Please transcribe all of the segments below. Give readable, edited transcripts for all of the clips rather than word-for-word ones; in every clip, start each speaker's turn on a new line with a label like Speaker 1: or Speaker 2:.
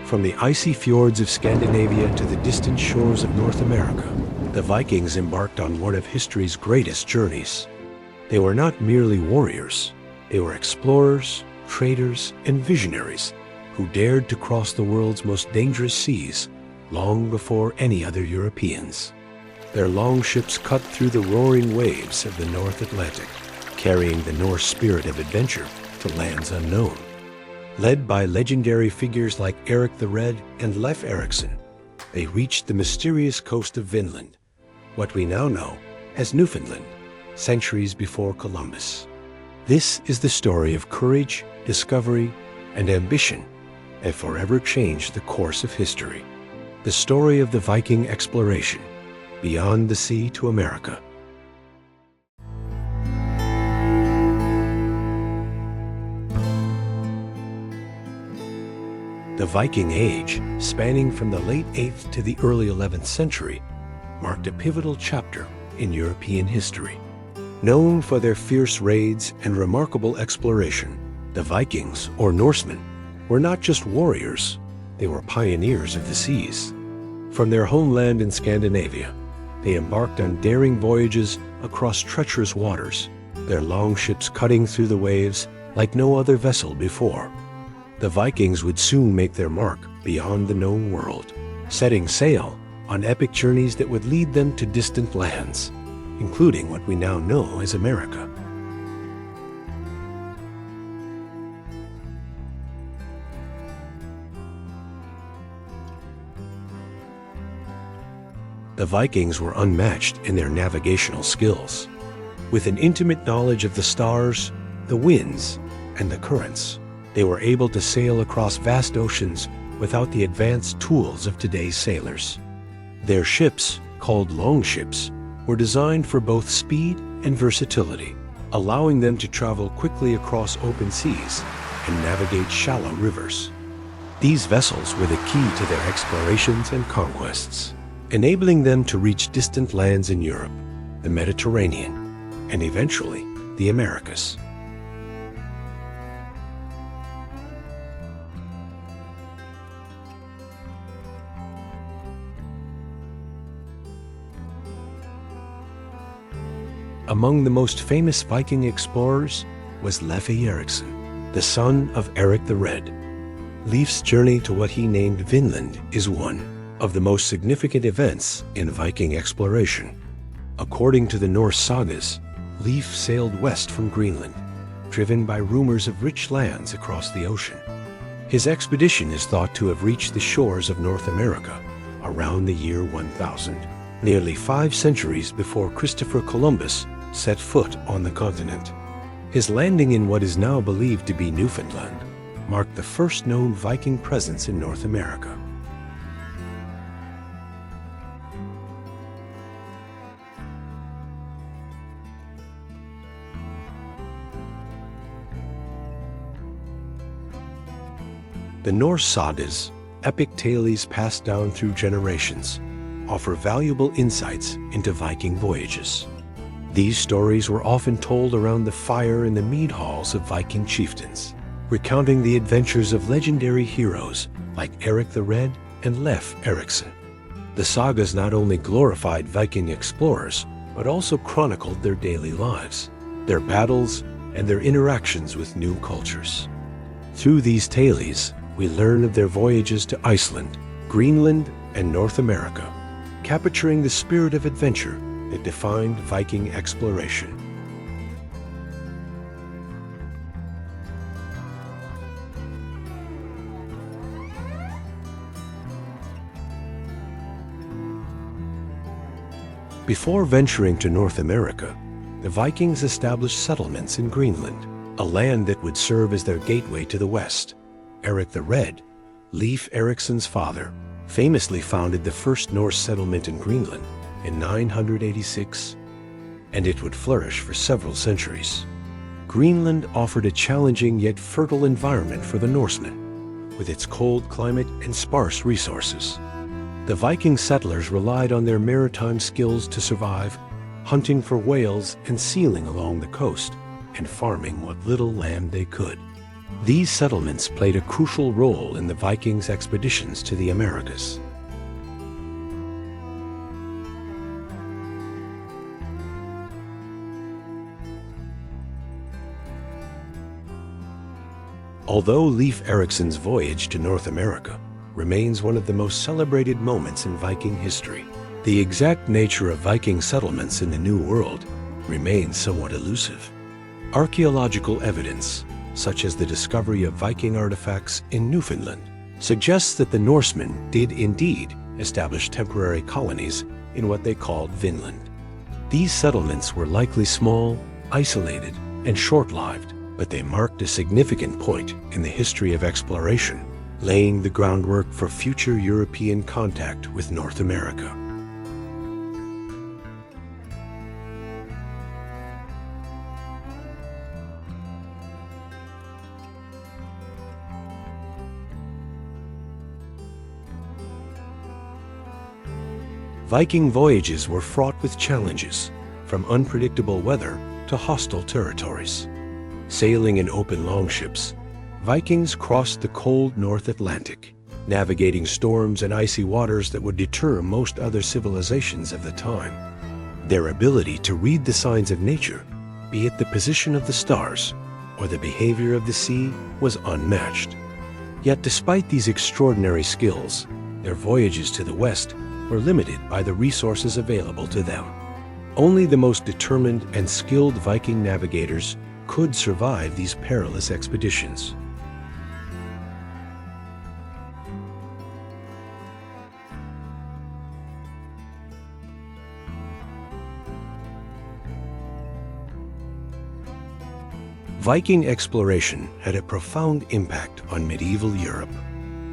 Speaker 1: From the icy fjords of Scandinavia to the distant shores of North America, the Vikings embarked on one of history's greatest journeys. They were not merely warriors, they were explorers, traders, and visionaries who dared to cross the world's most dangerous seas long before any other Europeans. Their long ships cut through the roaring waves of the North Atlantic, carrying the Norse spirit of adventure to lands unknown. Led by legendary figures like Erik the Red and Leif Erikson, they reached the mysterious coast of Vinland, what we now know as Newfoundland, centuries before Columbus. This is the story of courage, discovery, and ambition that forever changed the course of history. The story of the Viking exploration, beyond the sea to America. The Viking Age, spanning from the late 8th to the early 11th century, marked a pivotal chapter in European history. Known for their fierce raids and remarkable exploration, the Vikings, or Norsemen, were not just warriors, they were pioneers of the seas. From their homeland in Scandinavia, they embarked on daring voyages across treacherous waters, their long ships cutting through the waves like no other vessel before. The Vikings would soon make their mark beyond the known world, setting sail on epic journeys that would lead them to distant lands, including what we now know as America. The Vikings were unmatched in their navigational skills. With an intimate knowledge of the stars, the winds, and the currents, they were able to sail across vast oceans without the advanced tools of today's sailors. Their ships, called longships, were designed for both speed and versatility, allowing them to travel quickly across open seas and navigate shallow rivers. These vessels were the key to their explorations and conquests, enabling them to reach distant lands in Europe, the Mediterranean, and eventually the Americas. Among the most famous Viking explorers was Leif Erikson, the son of Erik the Red. Leif's journey to what he named Vinland is one of the most significant events in Viking exploration. According to the Norse sagas, Leif sailed west from Greenland, driven by rumors of rich lands across the ocean. His expedition is thought to have reached the shores of North America around the year 1000, nearly 5 centuries before Christopher Columbus set foot on the continent. His landing in what is now believed to be Newfoundland marked the first known Viking presence in North America. The Norse sagas, epic tales passed down through generations, offer valuable insights into Viking voyages. These stories were often told around the fire in the mead halls of Viking chieftains, recounting the adventures of legendary heroes like Erik the Red and Leif Erikson. The sagas not only glorified Viking explorers, but also chronicled their daily lives, their battles, and their interactions with new cultures. Through these tales, we learn of their voyages to Iceland, Greenland, and North America, capturing the spirit of adventure that defined Viking exploration. Before venturing to North America, the Vikings established settlements in Greenland, a land that would serve as their gateway to the West. Erik the Red, Leif Erikson's father, famously founded the first Norse settlement in Greenland in 986, and it would flourish for several centuries. Greenland offered a challenging yet fertile environment for the Norsemen, with its cold climate and sparse resources. The Viking settlers relied on their maritime skills to survive, hunting for whales and sealing along the coast, and farming what little land they could. These settlements played a crucial role in the Vikings' expeditions to the Americas. Although Leif Erikson's voyage to North America remains one of the most celebrated moments in Viking history, the exact nature of Viking settlements in the New World remains somewhat elusive. Archaeological evidence, such as the discovery of Viking artifacts in Newfoundland, suggests that the Norsemen did indeed establish temporary colonies in what they called Vinland. These settlements were likely small, isolated, and short-lived, but they marked a significant point in the history of exploration, laying the groundwork for future European contact with North America. Viking voyages were fraught with challenges, from unpredictable weather to hostile territories. Sailing in open longships, Vikings crossed the cold North Atlantic, navigating storms and icy waters that would deter most other civilizations of the time. Their ability to read the signs of nature, be it the position of the stars or the behavior of the sea, was unmatched. Yet despite these extraordinary skills, their voyages to the west were limited by the resources available to them. Only the most determined and skilled Viking navigators could survive these perilous expeditions. Viking exploration had a profound impact on medieval Europe.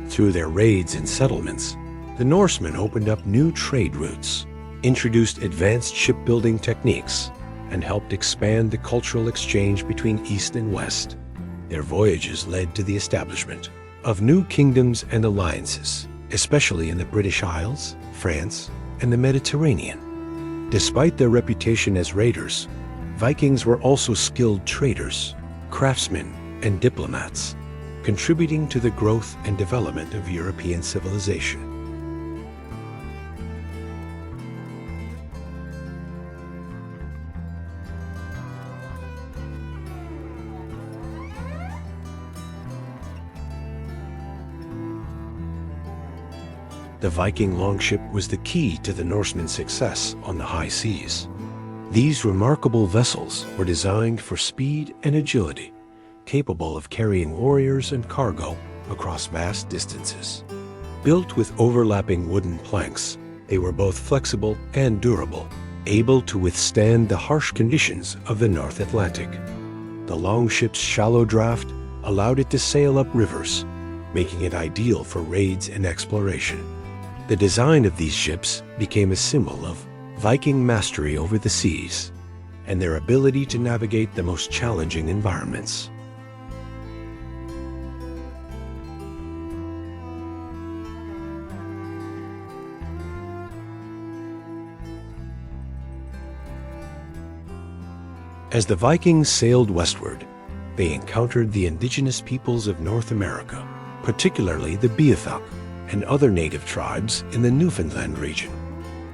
Speaker 1: Through their raids and settlements, the Norsemen opened up new trade routes, introduced advanced shipbuilding techniques, and helped expand the cultural exchange between East and West. Their voyages led to the establishment of new kingdoms and alliances, especially in the British Isles, France, and the Mediterranean. Despite their reputation as raiders, Vikings were also skilled traders, craftsmen, and diplomats, contributing to the growth and development of European civilization. The Viking longship was the key to the Norsemen's success on the high seas. These remarkable vessels were designed for speed and agility, capable of carrying warriors and cargo across vast distances. Built with overlapping wooden planks, they were both flexible and durable, able to withstand the harsh conditions of the North Atlantic. The longship's shallow draft allowed it to sail up rivers, making it ideal for raids and exploration. The design of these ships became a symbol of Viking mastery over the seas and their ability to navigate the most challenging environments. As the Vikings sailed westward, they encountered the indigenous peoples of North America, particularly the Beothuk and other native tribes in the Newfoundland region.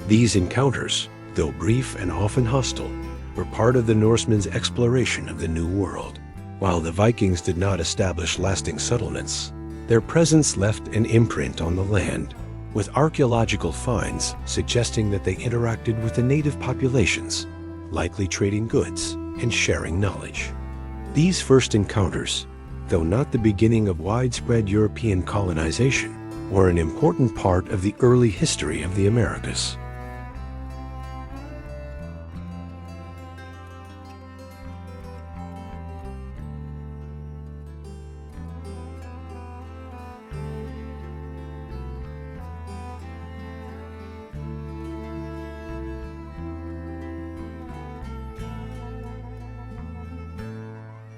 Speaker 1: These encounters, though brief and often hostile, were part of the Norsemen's exploration of the New World. While the Vikings did not establish lasting settlements, their presence left an imprint on the land, with archaeological finds suggesting that they interacted with the native populations, likely trading goods and sharing knowledge. These first encounters, though not the beginning of widespread European colonization, were an important part of the early history of the Americas.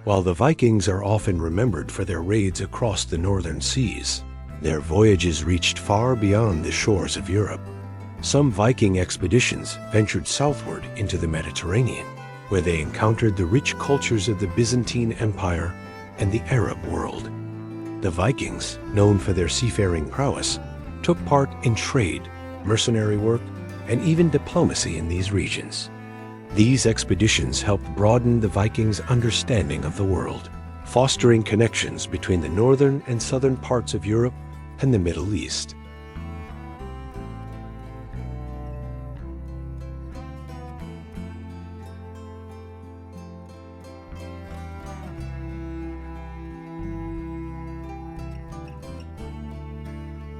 Speaker 1: While the Vikings are often remembered for their raids across the northern seas, their voyages reached far beyond the shores of Europe. Some Viking expeditions ventured southward into the Mediterranean, where they encountered the rich cultures of the Byzantine Empire and the Arab world. The Vikings, known for their seafaring prowess, took part in trade, mercenary work, and even diplomacy in these regions. These expeditions helped broaden the Vikings' understanding of the world, fostering connections between the northern and southern parts of Europe and the Middle East.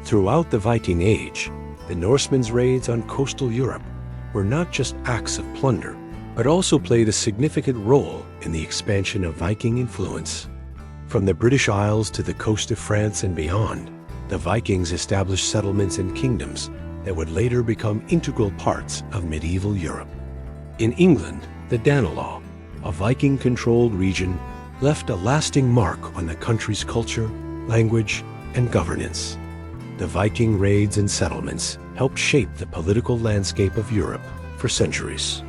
Speaker 1: Throughout the Viking Age, the Norsemen's raids on coastal Europe were not just acts of plunder, but also played a significant role in the expansion of Viking influence. From the British Isles to the coast of France and beyond, the Vikings established settlements and kingdoms that would later become integral parts of medieval Europe. In England, the Danelaw, a Viking-controlled region, left a lasting mark on the country's culture, language, and governance. The Viking raids and settlements helped shape the political landscape of Europe for centuries.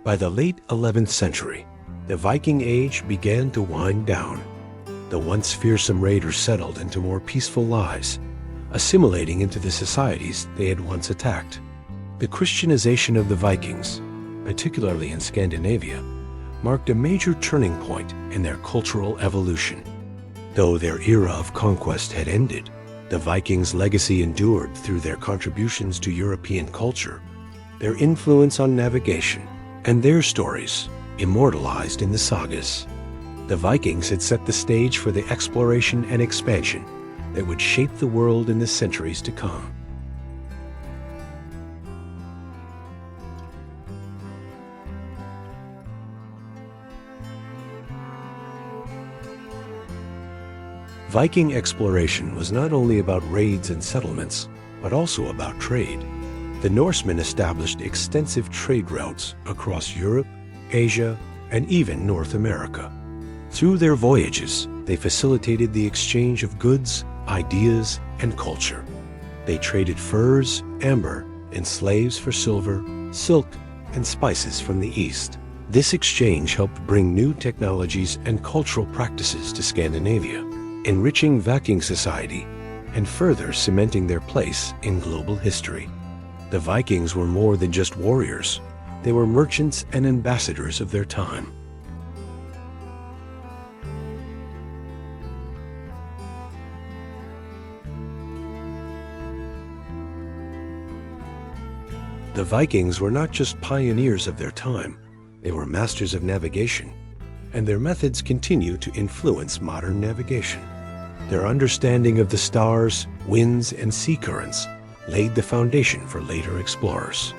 Speaker 1: By the late 11th century, the Viking Age began to wind down. The once fearsome raiders settled into more peaceful lives, assimilating into the societies they had once attacked. The Christianization of the Vikings, particularly in Scandinavia, marked a major turning point in their cultural evolution. Though their era of conquest had ended, the Vikings' legacy endured through their contributions to European culture, their influence on navigation, and their stories immortalized in the sagas. The Vikings had set the stage for the exploration and expansion that would shape the world in the centuries to come. Viking exploration was not only about raids and settlements, but also about trade. The Norsemen established extensive trade routes across Europe, Asia, and even North America. Through their voyages, they facilitated the exchange of goods, ideas, and culture. They traded furs, amber, and slaves for silver, silk, and spices from the East. This exchange helped bring new technologies and cultural practices to Scandinavia, enriching Viking society and further cementing their place in global history. The Vikings were more than just warriors. They were merchants and ambassadors of their time. The Vikings were not just pioneers of their time, they were masters of navigation, and their methods continue to influence modern navigation. Their understanding of the stars, winds, and sea currents laid the foundation for later explorers.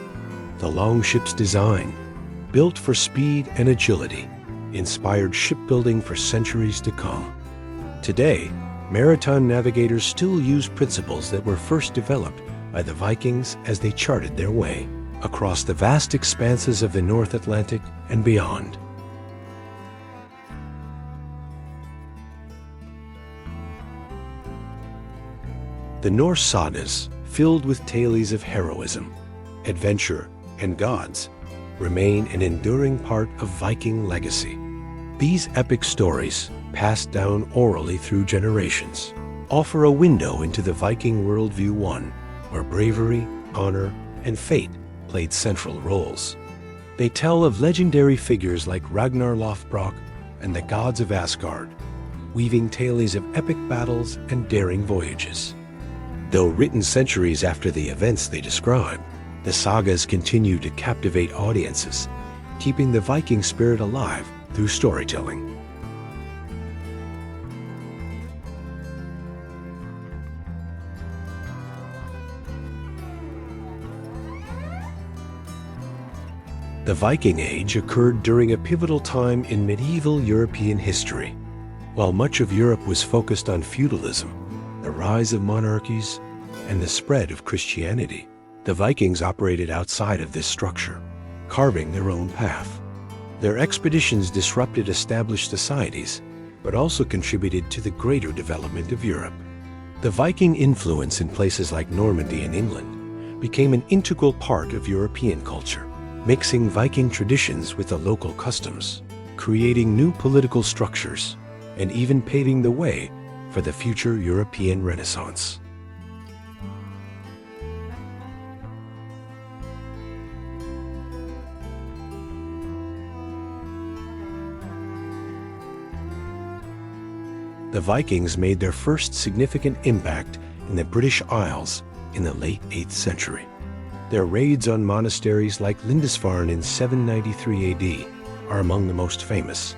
Speaker 1: The longship's design, built for speed and agility, inspired shipbuilding for centuries to come. Today, maritime navigators still use principles that were first developed by the Vikings as they charted their way across the vast expanses of the North Atlantic and beyond. The Norse sagas, filled with tales of heroism, adventure, and gods, remain an enduring part of Viking legacy. These epic stories, passed down orally through generations, offer a window into the Viking worldview, one where bravery, honor, and fate played central roles. They tell of legendary figures like Ragnar Lothbrok and the gods of Asgard, weaving tales of epic battles and daring voyages. Though written centuries after the events they describe, the sagas continue to captivate audiences, keeping the Viking spirit alive through storytelling. The Viking Age occurred during a pivotal time in medieval European history. While much of Europe was focused on feudalism, the rise of monarchies, and the spread of Christianity, the Vikings operated outside of this structure, carving their own path. Their expeditions disrupted established societies, but also contributed to the greater development of Europe. The Viking influence in places like Normandy and England became an integral part of European culture, mixing Viking traditions with the local customs, creating new political structures, and even paving the way for the future European Renaissance. The Vikings made their first significant impact in the British Isles in the late 8th century. Their raids on monasteries like Lindisfarne in 793 AD are among the most famous,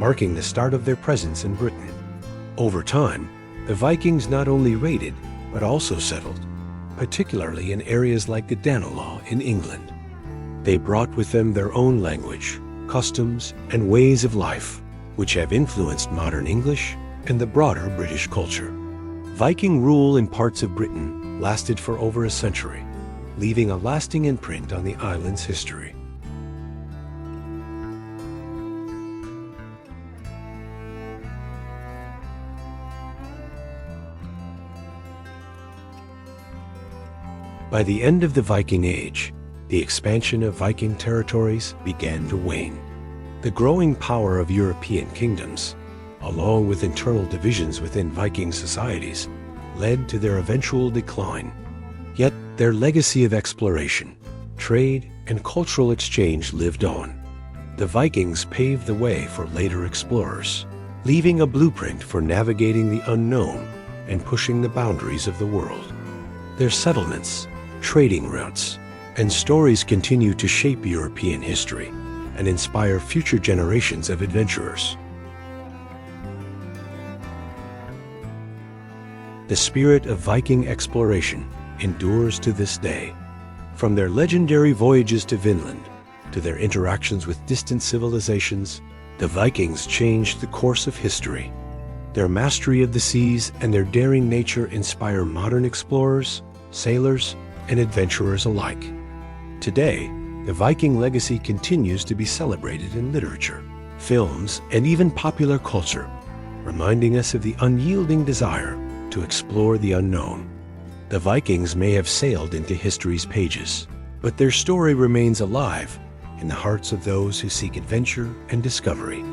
Speaker 1: marking the start of their presence in Britain. Over time, the Vikings not only raided, but also settled, particularly in areas like the Danelaw in England. They brought with them their own language, customs, and ways of life, which have influenced modern English and the broader British culture. Viking rule in parts of Britain lasted for over a century, leaving a lasting imprint on the island's history. By the end of the Viking Age, the expansion of Viking territories began to wane. The growing power of European kingdoms, along with internal divisions within Viking societies, led to their eventual decline. Yet their legacy of exploration, trade, and cultural exchange lived on. The Vikings paved the way for later explorers, leaving a blueprint for navigating the unknown and pushing the boundaries of the world. Their settlements, trading routes, and stories continue to shape European history and inspire future generations of adventurers. The spirit of Viking exploration endures to this day. From their legendary voyages to Vinland to their interactions with distant civilizations, the Vikings changed the course of history. Their mastery of the seas and their daring nature inspire modern explorers, sailors, and adventurers alike. Today, the Viking legacy continues to be celebrated in literature, films, and even popular culture, reminding us of the unyielding desire to explore the unknown. The Vikings may have sailed into history's pages, but their story remains alive in the hearts of those who seek adventure and discovery.